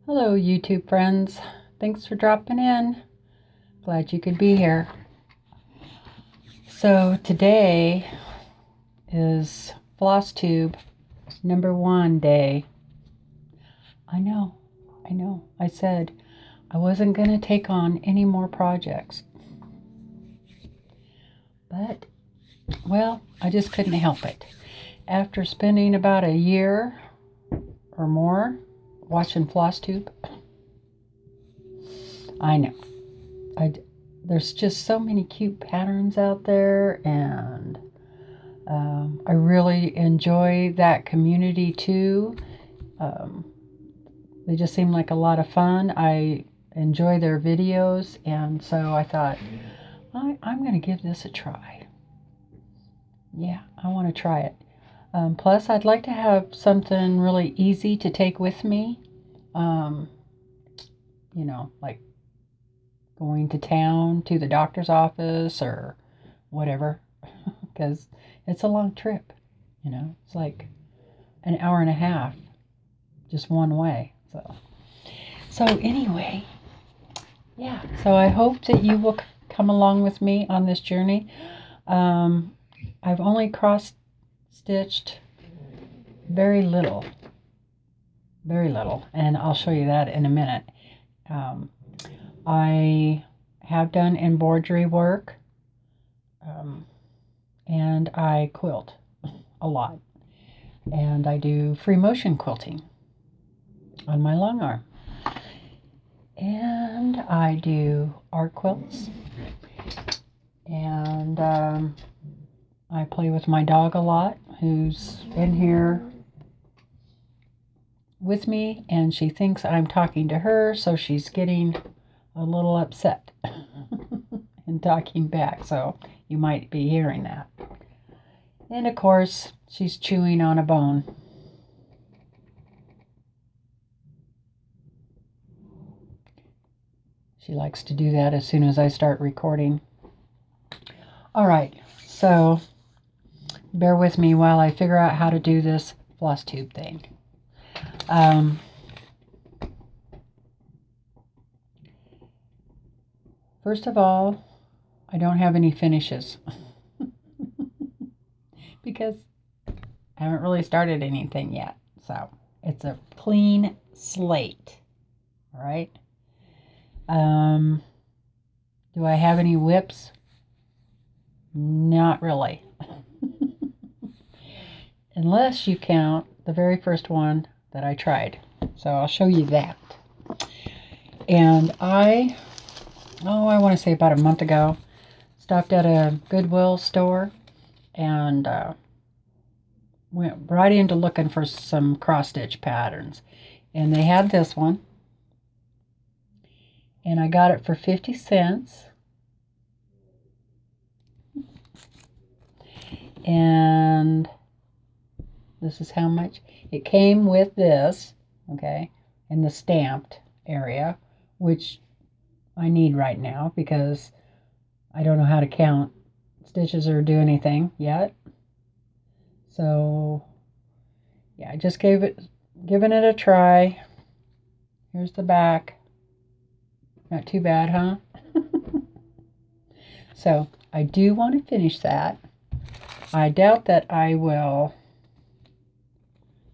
Hello, YouTube friends. Thanks for dropping in. Glad you could be here. So today is FlossTube #1 day. I know. I said I wasn't going to take on any more projects. But, well, I just couldn't help it. After spending about a year or more watching FlossTube, I know. There's just so many cute patterns out there, and I really enjoy that community too. They just seem like a lot of fun. I enjoy their videos, and so I thought, I'm going to give this a try. Yeah, I want to try it. Plus, I'd like to have something really easy to take with me. Like going to town, to the doctor's office, or whatever, because it's a long trip. It's like an hour and a half just one way. So anyway, yeah, so I hope that you will come along with me on this journey. I've only cross-stitched very little, and I'll show you that in a minute. I have done embroidery work, and I quilt a lot, and I do free motion quilting on my Longarm, and I do art quilts, and I play with my dog a lot, who's in here with me, and she thinks I'm talking to her, so she's getting a little upset and talking back, so you might be hearing that. And of course, she's chewing on a bone. She likes to do that as soon as I start recording. All right, so bear with me while I figure out how to do this FlossTube thing. First of all, I don't have any finishes because I haven't really started anything yet. So it's a clean slate. All right. Do I have any whips? Not really. Unless you count the very first one that I tried. So I'll show you that. And I want to say about a month ago, stopped at a Goodwill store and went right into looking for some cross-stitch patterns. And they had this one. And I got it for 50 cents. And this is how much. It came with this, okay, in the stamped area, which I need right now because I don't know how to count stitches or do anything yet. So yeah, I just giving it a try. Here's the back. Not too bad, huh? So I do want to finish that. I doubt that I will.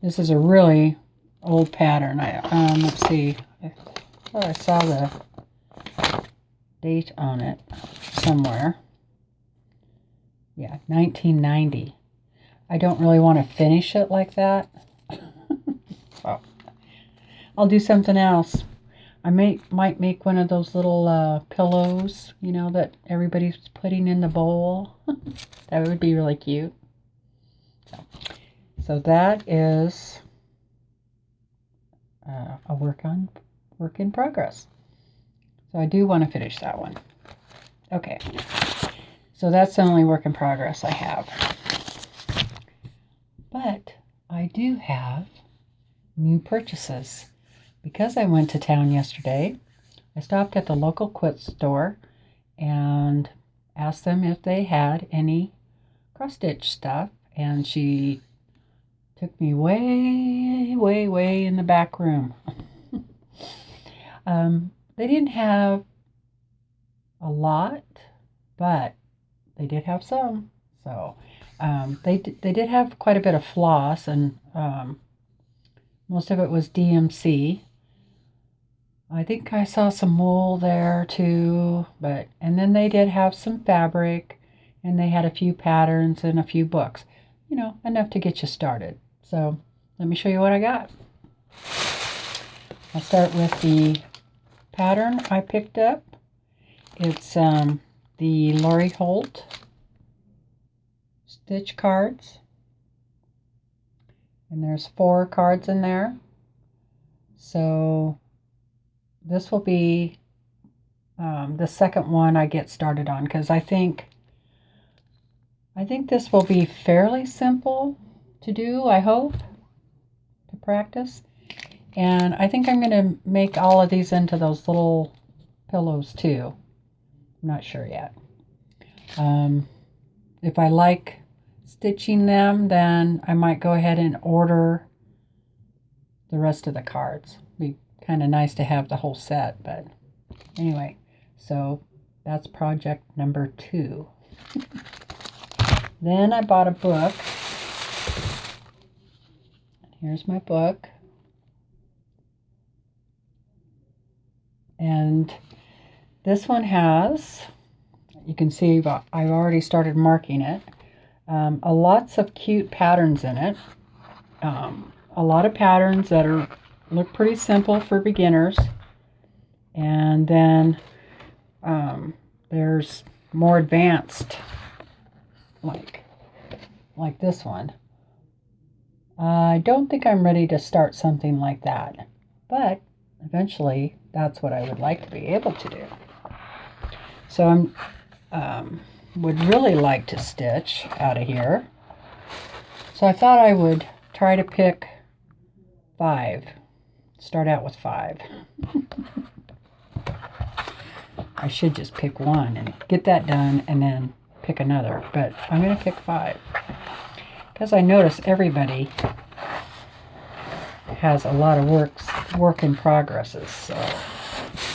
This is a really old pattern. Let's see. I saw the date on it somewhere. Yeah, 1990. I don't really want to finish it like that. So I'll do something else. I might make one of those little pillows, that everybody's putting in the bowl. That would be really cute. So that is a work in progress. So I do want to finish that one. Okay. So that's the only work in progress I have. But I do have new purchases. Because I went to town yesterday, I stopped at the local quilt store and asked them if they had any cross-stitch stuff, and she took me way in the back room. They didn't have a lot, but they did have some. So they did have quite a bit of floss, and most of it was DMC. I think I saw some wool there too, and then they did have some fabric, and they had a few patterns and a few books, you know, enough to get you started. So let me show you what I got. I'll start with the pattern I picked up. It's the Lori Holt stitch cards, and there's 4 cards in there. So this will be the second one I get started on, because I think this will be fairly simple to do, I hope, to practice. And I think I'm going to make all of these into those little pillows too. I'm not sure yet. If I like stitching them, then I might go ahead and order the rest of the cards. Be kind of nice to have the whole set, but anyway, so that's project number 2. Then I bought a book. Here's my book. And this one has, you can see I've already started marking it, lots of cute patterns in it. A lot of patterns that look pretty simple for beginners. And then there's more advanced, like this one. I don't think I'm ready to start something like that, but eventually that's what I would like to be able to do. So I'm would really like to stitch out of here. So I thought I would try to pick 5. Start out with 5. I should just pick one and get that done and then pick another, but I'm going to pick 5 because I notice everybody has a lot of work in progresses, so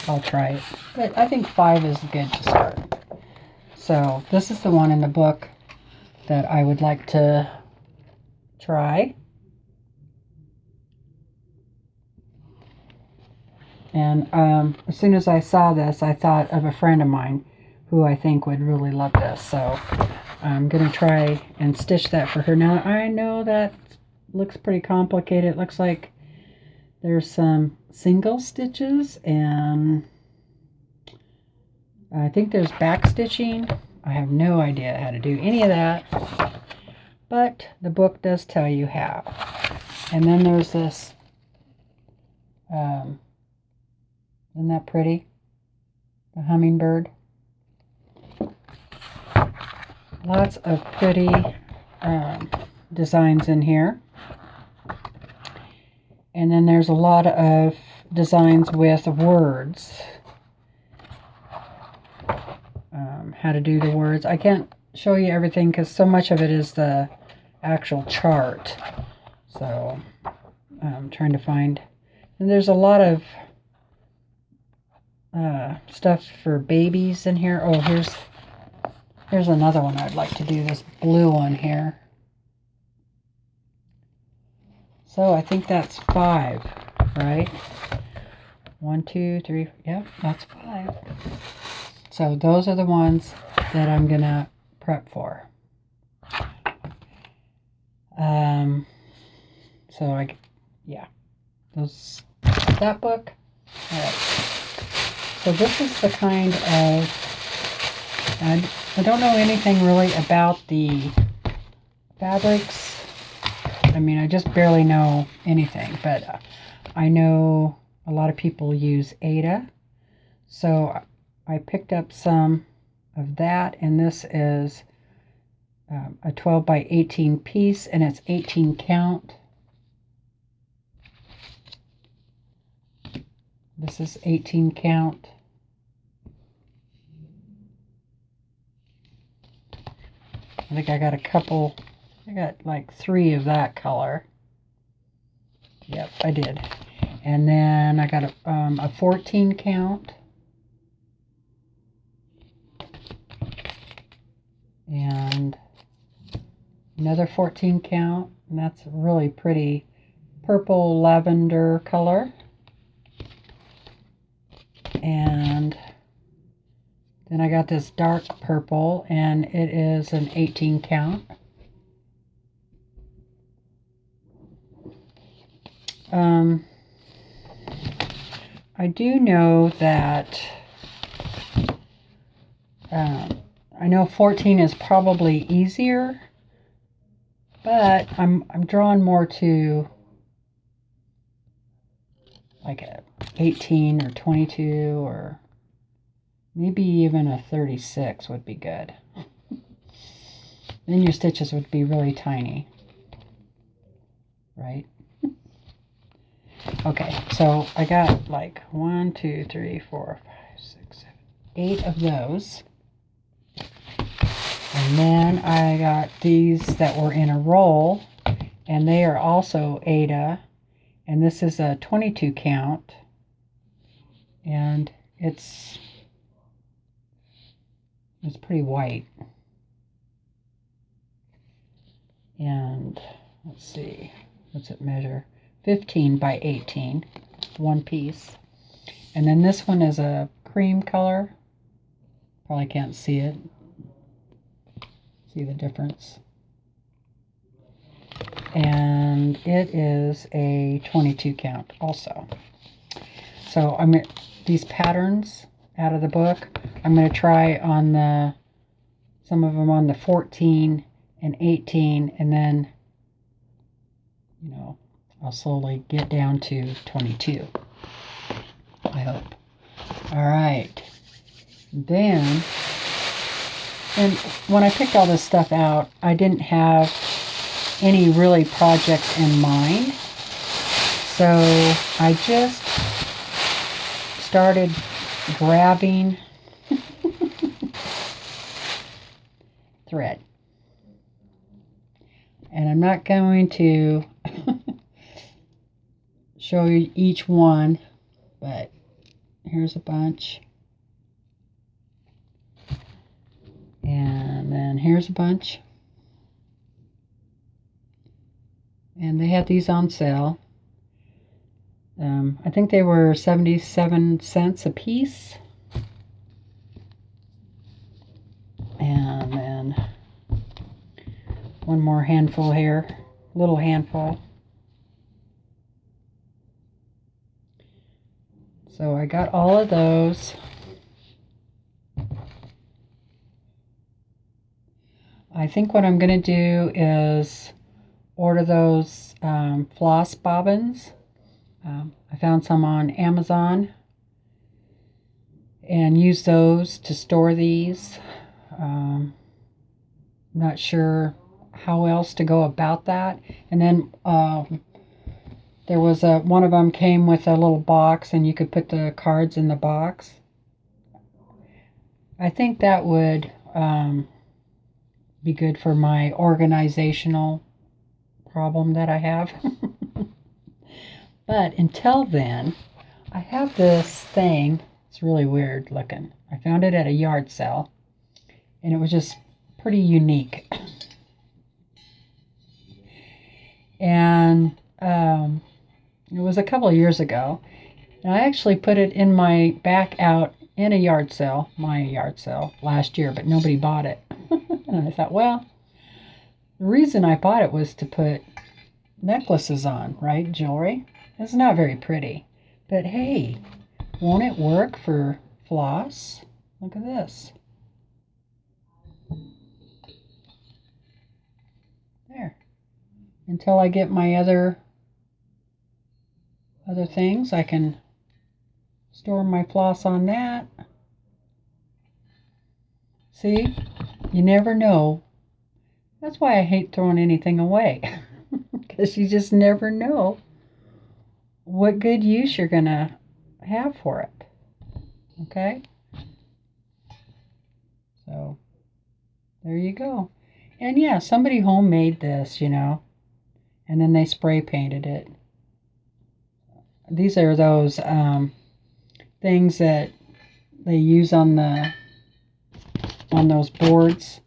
I'll try it. But I think 5 is good to start. So this is the one in the book that I would like to try. And as soon as I saw this, I thought of a friend of mine who I think would really love this. So I'm going to try and stitch that for her. Now, I know that looks pretty complicated. It looks like there's some single stitches, and I think there's back stitching. I have no idea how to do any of that, but the book does tell you how. And then there's this, isn't that pretty? The hummingbird. Lots of pretty designs in here. And then there's a lot of designs with words. How to do the words. I can't show you everything because so much of it is the actual chart. So I'm trying to find. And there's a lot of stuff for babies in here. Oh, here's another one I'd like to do, this blue one here. So I think that's 5, right? 1, 2, 3, yep, that's 5. So those are the ones that I'm gonna prep for. So that book. All right. So this is the kind of, I don't know anything really about the fabrics. I mean, I just barely know anything, but I know a lot of people use Ada. So I picked up some of that, and this is a 12 by 18 piece, and it's 18 count. This is 18 count. I think I got like 3 of that color. Yep, I did. And then I got a 14 count. And another 14 count. And that's a really pretty purple lavender color. And then I got this dark purple, and it is an 18 count. I do know that I know 14 is probably easier, but I'm drawn more to like a 18 or 22, or maybe even a 36 would be good. Then your stitches would be really tiny, right? Okay, so I got like 1, 2, 3, 4, 5, 6, 7, 8 of those. And then I got these that were in a roll, and they are also Ada, and this is a 22 count, and it's pretty white. And let's see, what's it measure? 15 by 18, one piece. And then this one is a cream color. Probably can't see it. See the difference. And it is a 22 count also. So these patterns out of the book, I'm going to try on some of them on the 14 and 18, and then, you know, I'll slowly get down to 22, I hope. All right. Then, and when I picked all this stuff out, I didn't have any really projects in mind. So I just started grabbing thread. And I'm not going to show you each one, but here's a bunch. And then here's a bunch. And they had these on sale. I think they were 77 cents a piece. And then one more handful here, little handful. So I got all of those. I think what I'm going to do is order those floss bobbins. I found some on Amazon, and use those to store these. Not sure how else to go about that. And then there was one of them came with a little box, and you could put the cards in the box. I think that would be good for my organizational problem that I have. But until then, I have this thing. It's really weird looking. I found it at a yard sale, and it was just pretty unique. And it was a couple of years ago. And I actually put it in my back out in a yard sale, my yard sale last year, but nobody bought it. And I thought, well, the reason I bought it was to put necklaces on, right? Jewelry. It's not very pretty, but hey, won't it work for floss? Look at this. There. Until I get my other things, I can store my floss on that. See? You never know. That's why I hate throwing anything away. Because you just never know what good use you're going to have for it. Okay? So, there you go. And yeah, somebody homemade this, you know. And then they spray painted it. These are those things that they use on those boards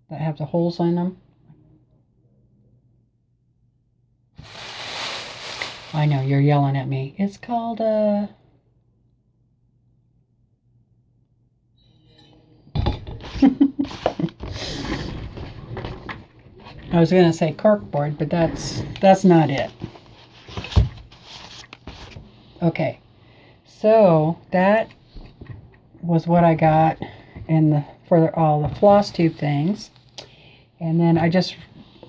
that have the holes in them. I know you're yelling at me. It's called I was going to say corkboard, but that's not it. Okay, so that was what I got for all the FlossTube things. And then I just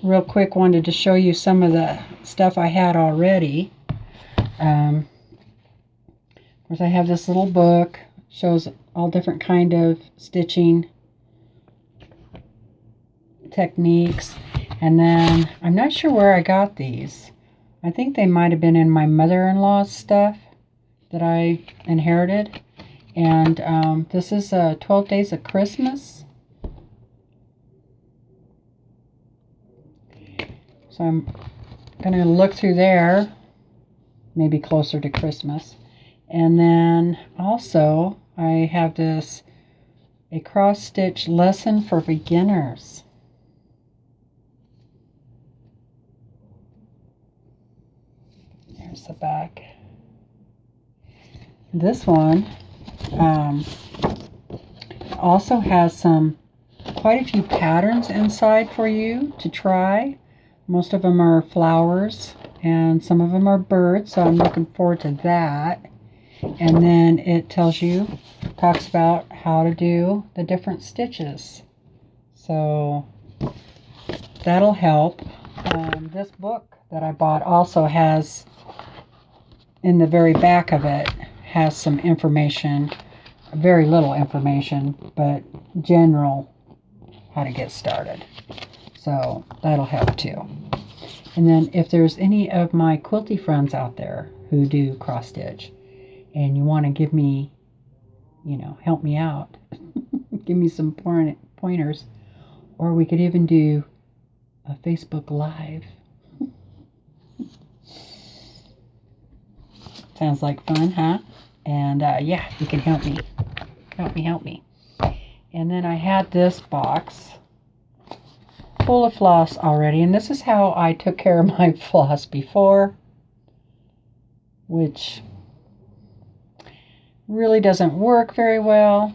real quick wanted to show you some of the stuff I had already. Of course, I have this little book, shows all different kind of stitching techniques. And then I'm not sure where I got these. I think they might have been in my mother-in-law's stuff that I inherited. And this is 12 Days of Christmas. So I'm going to look through there, maybe closer to Christmas. And then also I have this, a cross-stitch lesson for beginners. There's the back. This one also has quite a few patterns inside for you to try. Most of them are flowers and some of them are birds, so I'm looking forward to that. And then it talks about how to do the different stitches. So that'll help. This book that I bought also has, in the very back of it, has some information, very little information, but general how to get started. So that'll help too. And then if there's any of my quilty friends out there who do cross stitch and you want to give me, help me out, give me some pointers, or we could even do a Facebook Live. Sounds like fun, huh? And yeah, you can help me. Help me. And then I had this box full of floss already, and this is how I took care of my floss before, which really doesn't work very well.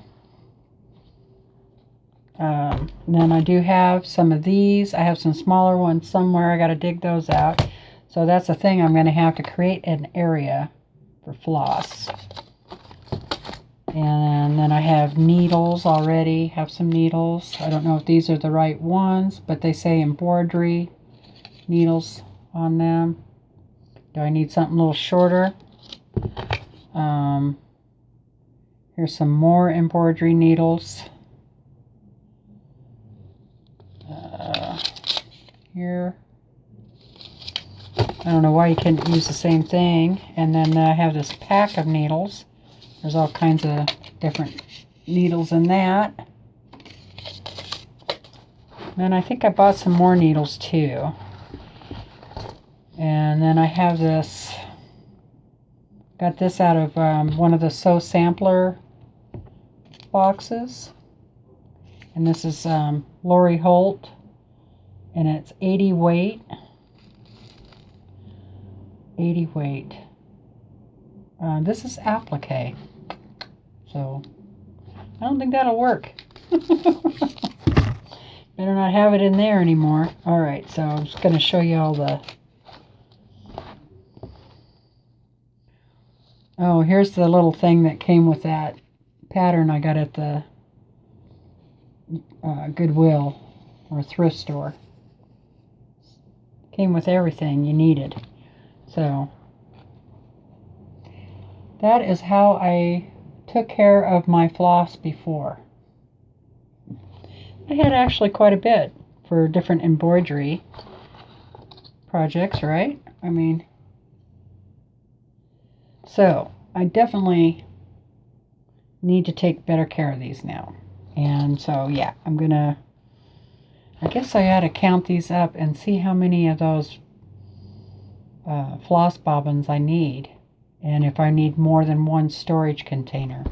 Then I do have some of these. I have some smaller ones somewhere. I got to dig those out. So that's the thing. I'm going to have to create an area for floss. And then I have needles already. Have some needles. I don't know if these are the right ones, but they say embroidery needles on them. Do I need something a little shorter? Here's some more embroidery needles. Here. I don't know why you couldn't use the same thing. And then I have this pack of needles. There's all kinds of different needles in that. And I think I bought some more needles too. And then I have this, got this out of one of the Sew Sampler boxes. And this is Lori Holt. And it's 80 weight. 80 weight. This is applique. So, I don't think that'll work. Better not have it in there anymore. Alright, so I'm just going to show you all the... Oh, here's the little thing that came with that pattern I got at the Goodwill or thrift store. Came with everything you needed. So, that is how I took care of my floss before. I had actually quite a bit for different embroidery projects, right? I mean, so I definitely need to take better care of these now. And so, yeah, I guess I ought to count these up and see how many of those floss bobbins I need. and if I need more than one storage container.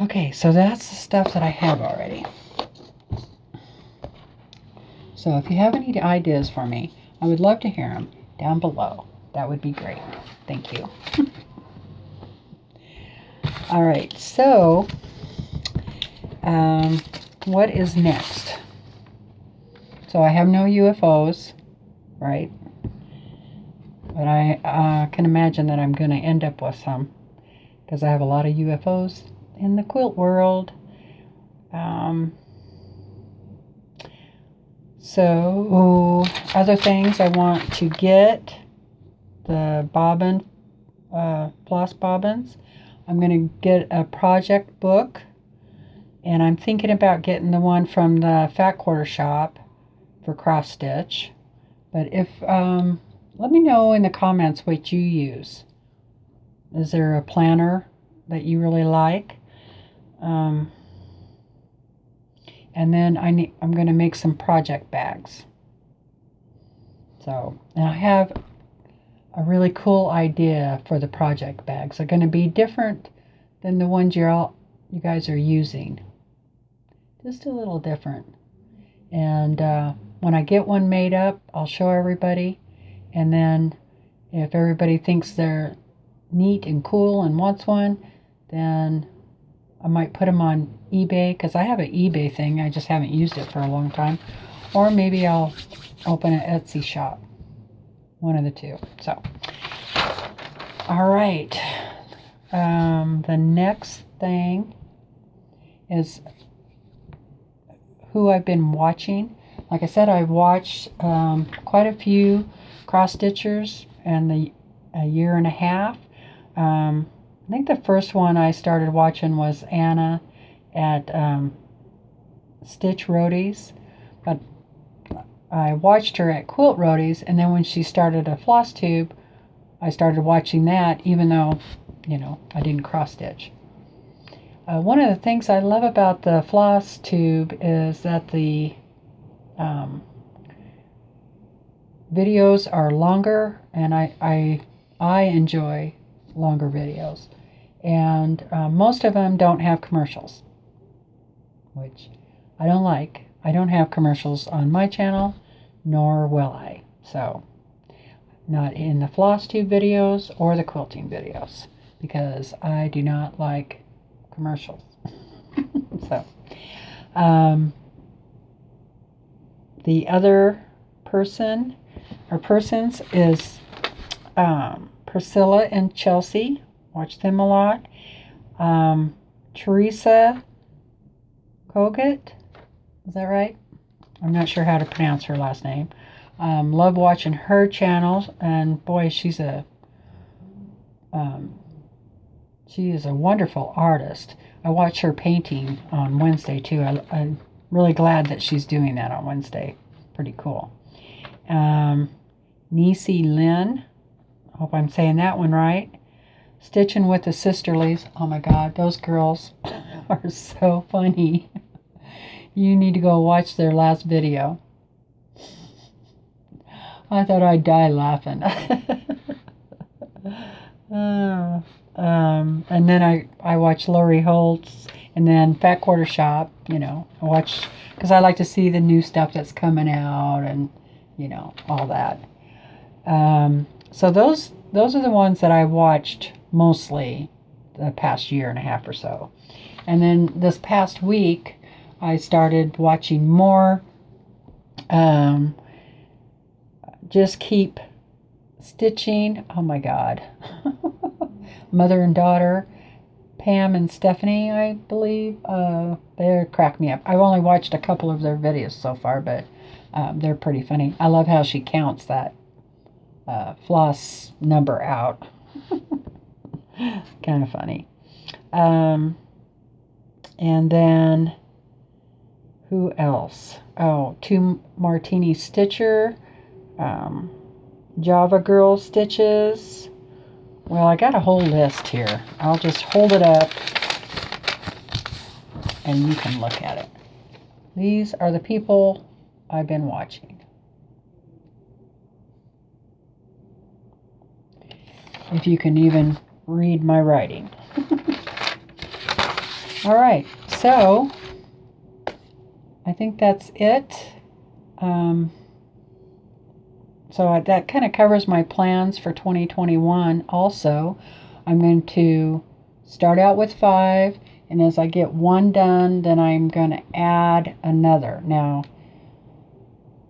Okay, so that's the stuff that I have already. So if you have any ideas for me, I would love to hear them down below. That would be great. Thank you. All right, so what is next? So I have no UFOs, right? But I can imagine that I'm going to end up with some because I have a lot of UFOs in the quilt world. So other things I want to get, the bobbin, floss bobbins. I'm going to get a project book, and I'm thinking about getting the one from the Fat Quarter Shop for cross stitch. But if let me know in the comments what you use. Is there a planner that you really like? And then I'm going to make some project bags. So, and I have a really cool idea for the project bags. They're going to be different than the ones you guys are using. Just a little different. And when I get one made up, I'll show everybody. And then if everybody thinks they're neat and cool and wants one, then I might put them on eBay, because I have an eBay thing. I just haven't used it for a long time. Or maybe I'll open an Etsy shop. One of the two. So, all right. The next thing is who I've been watching. Like I said, I've watched quite a few cross stitchers in a year and a half. I think the first one I started watching was Anna at Stitch Roadies, but I watched her at Quilt Roadies, and then when she started a FlossTube, I started watching that, even though, you know, I didn't cross stitch. One of the things I love about the FlossTube is that the videos are longer, and I enjoy longer videos. And most of them don't have commercials, which I don't like. I don't have commercials on my channel, nor will I. So, not in the FlossTube videos or the quilting videos, because I do not like commercials. So, the other person or persons is Priscilla and Chelsea. Watch them a lot. Teresa Kogut, is that right? I'm not sure how to pronounce her last name. Love watching her channel, and boy, she is a wonderful artist. I watch her painting on Wednesday too. I'm really glad that she's doing that on Wednesday. Pretty cool. Niecy Lynn, hope I'm saying that one right. Stitching with the Sisterlies. Oh my God, those girls are so funny. You need to go watch their last video. I thought I'd die laughing. And then I watch Lori Holtz, and then Fat Quarter Shop. You know, I watch because I like to see the new stuff that's coming out, and you know, all that. So those are the ones that I watched mostly the past year and a half or so. And then this past week, I started watching more. Just Keep Stitching. Oh my God. Mother and daughter, Pam and Stephanie, I believe. They crack me up. I've only watched a couple of their videos so far, but they're pretty funny. I love how she counts that floss number out. Kind of funny. And then who else? Oh, Two Martini Stitcher, Java Girl Stitches. Well, I got a whole list here. I'll just hold it up and you can look at it. These are the people I've been watching. if you can even read my writing. All right, so I think that's it. So that kind of covers my plans for 2021. Also, I'm going to start out with 5, and as I get one done, then I'm going to add another. Now,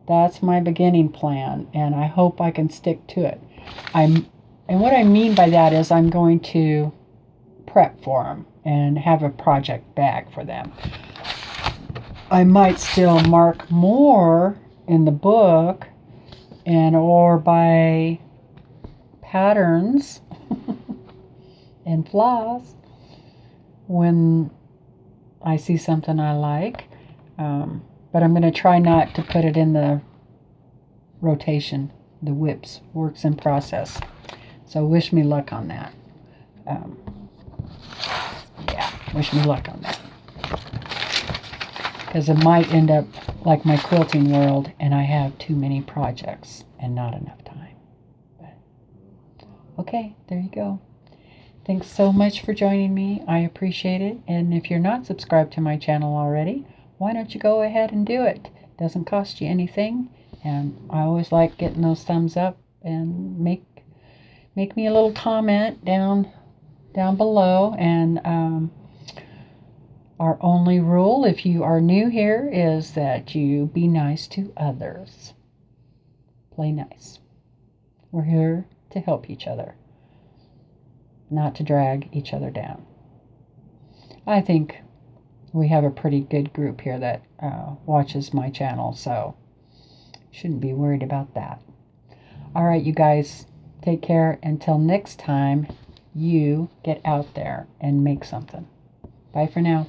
that's my beginning plan, and I hope I can stick to it. And what I mean by that is I'm going to prep for them and have a project bag for them. I might still mark more in the book or buy patterns and floss when I see something I like. But I'm going to try not to put it in the rotation, the WIPs, works in process. So wish me luck on that. Yeah, wish me luck on that. Because it might end up like my quilting world and I have too many projects and not enough time. But, okay, there you go. Thanks so much for joining me. I appreciate it. And if you're not subscribed to my channel already, why don't you go ahead and do it? It doesn't cost you anything. And I always like getting those thumbs up, and make me a little comment down below. And our only rule, if you are new here, is that you be nice to others. Play nice. We're here to help each other, not to drag each other down. I think we have a pretty good group here that watches my channel, so shouldn't be worried about that. All right, you guys, take care. Until next time, you get out there and make something. Bye for now.